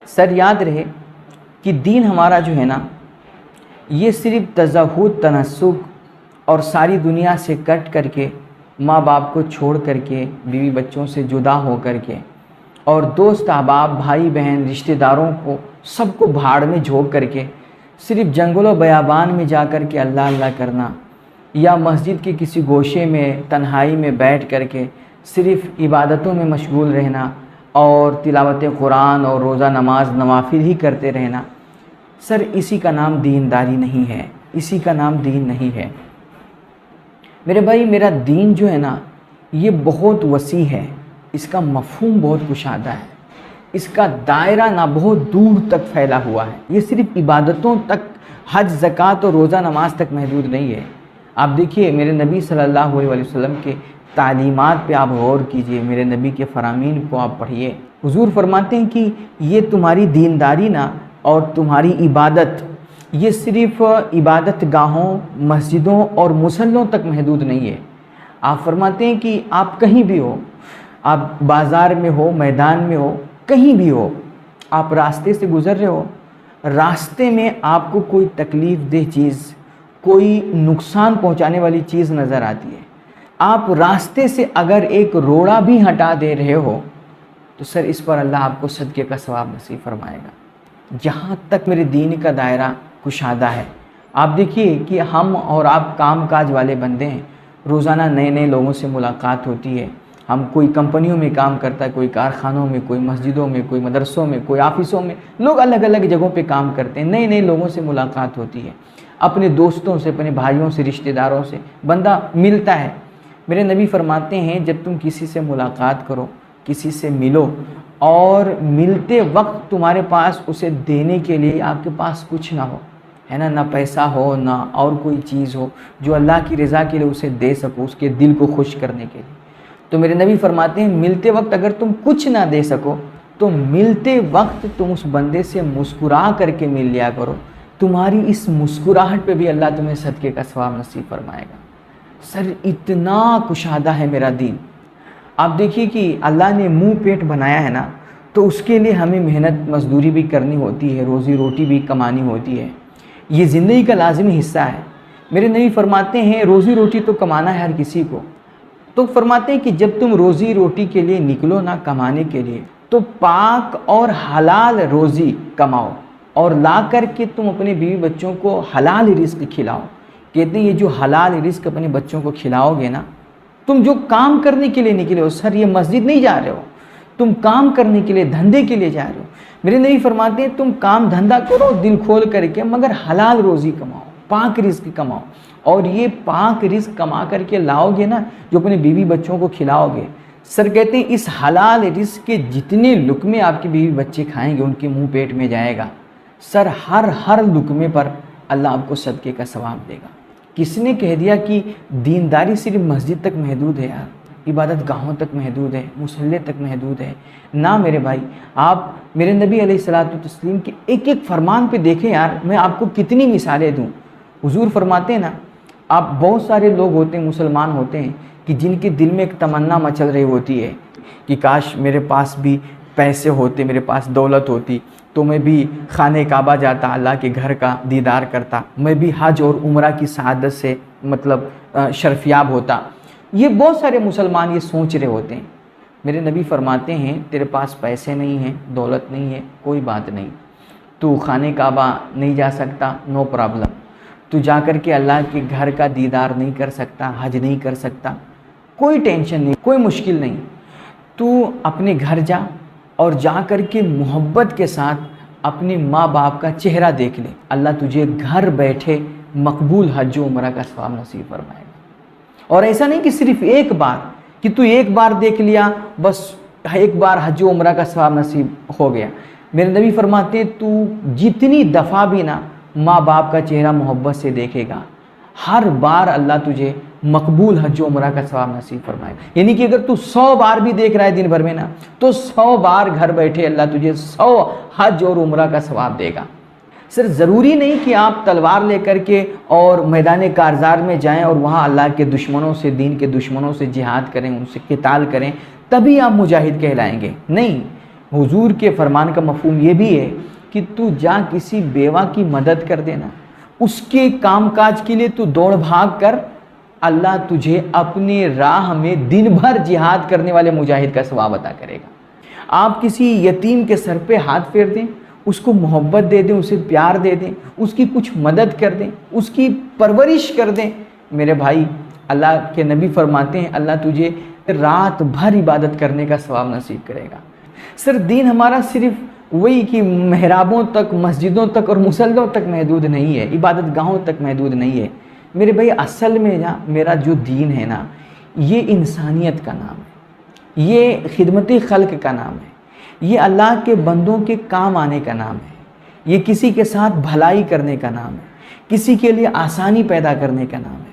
Sir याद रहे कि दीन हमारा जो है ना, ये सिर्फ़ तज़हुद तनस्सुक और सारी दुनिया से कट करके, माँ बाप को छोड़ करके, बीवी बच्चों से जुदा हो करके और दोस्त अहबाब भाई बहन रिश्तेदारों को सबको भाड़ में झोंक करके सिर्फ़ जंगलों बयाबान में जा कर के अल्लाह अल्लाह करना, या मस्जिद के किसी गोशे में तन्हाई में बैठ करके सिर्फ़ इबादतों में मशगूल रहना और तिलावत कुरान और रोज़ा नमाज नवाफिल ही करते रहना, सर इसी का नाम दीनदारी नहीं है, इसी का नाम दीन नहीं है। मेरे भाई, मेरा दीन जो है ना, ये बहुत वसी है, इसका मफ़हूम बहुत कुशादा है, इसका दायरा ना बहुत दूर तक फैला हुआ है। ये सिर्फ़ इबादतों तक, हज ज़कात और रोज़ा नमाज तक महदूद नहीं है। आप देखिए मेरे नबी सल्लल्लाहु अलैहि वसल्लम के तालीमात पे आप गौर कीजिए, मेरे नबी के फ़रामीन को आप पढ़िए। हुज़ूर फरमाते हैं कि ये तुम्हारी दीनदारी ना और तुम्हारी इबादत, ये सिर्फ़ इबादत गाहों, मस्जिदों और मुसल्लों तक महदूद नहीं है। आप फरमाते हैं कि आप कहीं भी हो, आप बाज़ार में हो, मैदान में हो, कहीं भी हो, आप रास्ते से गुज़र रहे हो, रास्ते में आपको कोई तकलीफ़ दे चीज़, कोई नुकसान पहुंचाने वाली चीज़ नज़र आती है, आप रास्ते से अगर एक रोड़ा भी हटा दे रहे हो तो सर इस पर अल्लाह आपको सदक़े का सवाब नसीब फरमाएगा। जहाँ तक मेरे दीन का दायरा कुशादा है, आप देखिए कि हम और आप काम काज वाले बंदे हैं, रोज़ाना नए नए लोगों से मुलाकात होती है। हम कोई कंपनियों में काम करता है, कोई कारखानों में, कोई मस्जिदों में, कोई मदरसों में, कोई ऑफिसों में, लोग अलग अलग जगहों पे काम करते हैं। नए नए लोगों से मुलाकात होती है, अपने दोस्तों से, अपने भाइयों से, रिश्तेदारों से बंदा मिलता है। मेरे नबी फरमाते हैं जब तुम किसी से मुलाकात करो, किसी से मिलो और मिलते वक्त तुम्हारे पास उसे देने के लिए आपके पास कुछ ना हो, है ना पैसा हो, ना और कोई चीज़ हो जो अल्लाह की रज़ा के लिए उसे दे सको, उसके दिल को खुश करने के लिए, तो मेरे नबी फरमाते हैं मिलते वक्त अगर तुम कुछ ना दे सको तो मिलते वक्त तुम उस बंदे से मुस्कुरा करके मिल लिया करो। तुम्हारी इस मुस्कुराहट पे भी अल्लाह तुम्हें सदक़े का सवाब नसीब फरमाएगा। सर इतना कुशादा है मेरा दीन। आप देखिए कि अल्लाह ने मुंह पेट बनाया है ना, तो उसके लिए हमें मेहनत मजदूरी भी करनी होती है, रोज़ी रोटी भी कमानी होती है, ये ज़िंदगी का लाज़िमी हिस्सा है। मेरे नबी फरमाते हैं रोज़ी रोटी तो कमाना है हर किसी को, तो फरमाते हैं कि जब तुम रोज़ी रोटी के लिए निकलो ना कमाने के लिए, तो पाक और हलाल रोज़ी कमाओ और ला कर के तुम अपने बीवी बच्चों को हलाल रिज़्क़ खिलाओ। कहते हैं ये जो हलाल रिज़्क़ अपने बच्चों को खिलाओगे ना, तुम जो काम करने के लिए निकले हो, सर ये मस्जिद नहीं जा रहे हो, तुम काम करने के लिए, धंधे के लिए जा रहे हो। मेरे नबी फरमाते हैं तुम काम धंधा करो दिल खोल करके, मगर हलाल रोज़ी कमाओ, पाक रिज़्क़ कमाओ, और ये पाक रिज़्क़ कमा करके लाओगे ना, जो अपने बीवी बच्चों को खिलाओगे, सर कहते हैं इस हलाल रिज़्क़ के जितने लुक़मे आपके बीवी बच्चे खाएंगे उनके मुंह पेट में जाएगा, सर हर लुक़मे पर अल्लाह आपको सदक़े का सवाब देगा। किसने कह दिया कि दीनदारी सिर्फ मस्जिद तक महदूद है यार, इबादत गाहों तक महदूद है, मुसल्ले तक महदूद है ना मेरे भाई। आप मेरे नबी अलैहिस्सलातु तस्लीम के एक एक फरमान पे देखें यार, मैं आपको कितनी मिसालें दूँ। हुजूर फरमाते हैं ना, आप बहुत सारे लोग होते हैं, मुसलमान होते हैं कि जिनके दिल में एक तमन्ना मचल रही होती है कि काश मेरे पास भी पैसे होते, मेरे पास दौलत होती, तो मैं भी खाने काबा जाता, अल्लाह के घर का दीदार करता, मैं भी हज और उम्रा की सआदत से मतलब शर्फियाब होता। ये बहुत सारे मुसलमान ये सोच रहे होते हैं। मेरे नबी फरमाते हैं तेरे पास पैसे नहीं हैं, दौलत नहीं है, कोई बात नहीं, तू खाने काबा नहीं जा सकता, नो प्रॉब्लम, तू जा कर के अल्लाह के घर का दीदार नहीं कर सकता, हज नहीं कर सकता, कोई टेंशन नहीं, कोई मुश्किल नहीं, तू अपने घर जा और जा कर के मोहब्बत के साथ अपने माँ बाप का चेहरा देख ले, अल्लाह तुझे घर बैठे मकबूल हज उम्रा का सवाब नसीब फरमाएगा। और ऐसा नहीं कि सिर्फ एक बार, कि तू एक बार देख लिया बस एक बार हज उम्रा का सवाब नसीब हो गया। मेरे नबी फरमाते हैं तू जितनी दफ़ा भी ना माँ बाप का चेहरा मोहब्बत से देखेगा, हर बार अल्लाह तुझे मकबूल हज उम्रा का सवाब नसीब फरमाएगा। यानी कि अगर तू 100 बार भी देख रहा है दिन भर में ना, तो 100 बार घर बैठे अल्लाह तुझे 100 हज और उम्रा का सवाब देगा। सिर्फ ज़रूरी नहीं कि आप तलवार लेकर के और मैदान कारज़ार में जाएं और वहाँ अल्लाह के दुश्मनों से, दीन के दुश्मनों से जिहाद करें, उनसे क़िताल करें, तभी आप मुजाहिद कहलाएंगे। नहीं, हुजूर के फरमान का मफहूम ये भी है कि तू जा किसी बेवा की मदद कर देना, उसके कामकाज के लिए तू दौड़ भाग कर, अल्लाह तुझे अपने राह में दिन भर जिहाद करने वाले मुजाहिद का सवाब अता करेगा। आप किसी यतीम के सर पे हाथ फेर दें, उसको मोहब्बत दे दें, उसे प्यार दे दें, उसकी कुछ मदद कर दें, उसकी परवरिश कर दें, मेरे भाई अल्लाह के नबी फरमाते हैं अल्लाह तुझे रात भर इबादत करने का सवाब नसीब करेगा। सर दीन हमारा सिर्फ वही कि महराबों तक, मस्जिदों तक और मुसल्लों तक महदूद नहीं है, इबादत गाहों तक महदूद नहीं है मेरे भाई। असल में ना मेरा जो दीन है ना, ये इंसानियत का नाम है, ये खिदमती खल्क का नाम है, ये अल्लाह के बंदों के काम आने का नाम है, ये किसी के साथ भलाई करने का नाम है, किसी के लिए आसानी पैदा करने का नाम है,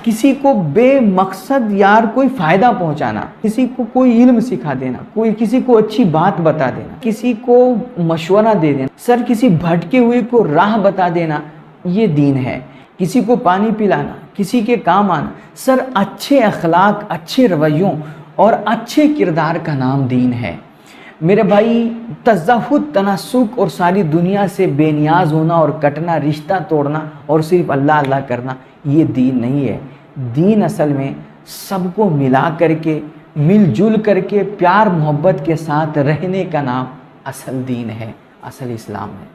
किसी को बेमकसद यार कोई फ़ायदा पहुंचाना, किसी को कोई इल्म सिखा देना, कोई किसी को अच्छी बात बता देना, किसी को मशवरा दे देना, सर किसी भटके हुए को राह बता देना, ये दीन है। किसी को पानी पिलाना, किसी के काम आना, सर अच्छे अखलाक, अच्छे रवैयों और अच्छे किरदार का नाम दीन है मेरे भाई। तज़हुद, तनासुक और सारी दुनिया से बेनियाज होना और कटना, रिश्ता तोड़ना और सिर्फ अल्लाह अल्लाह करना, ये दीन नहीं है। दीन असल में सबको मिला करके, मिलजुल करके, प्यार मोहब्बत के साथ रहने का नाम असल दीन है, असल इस्लाम है।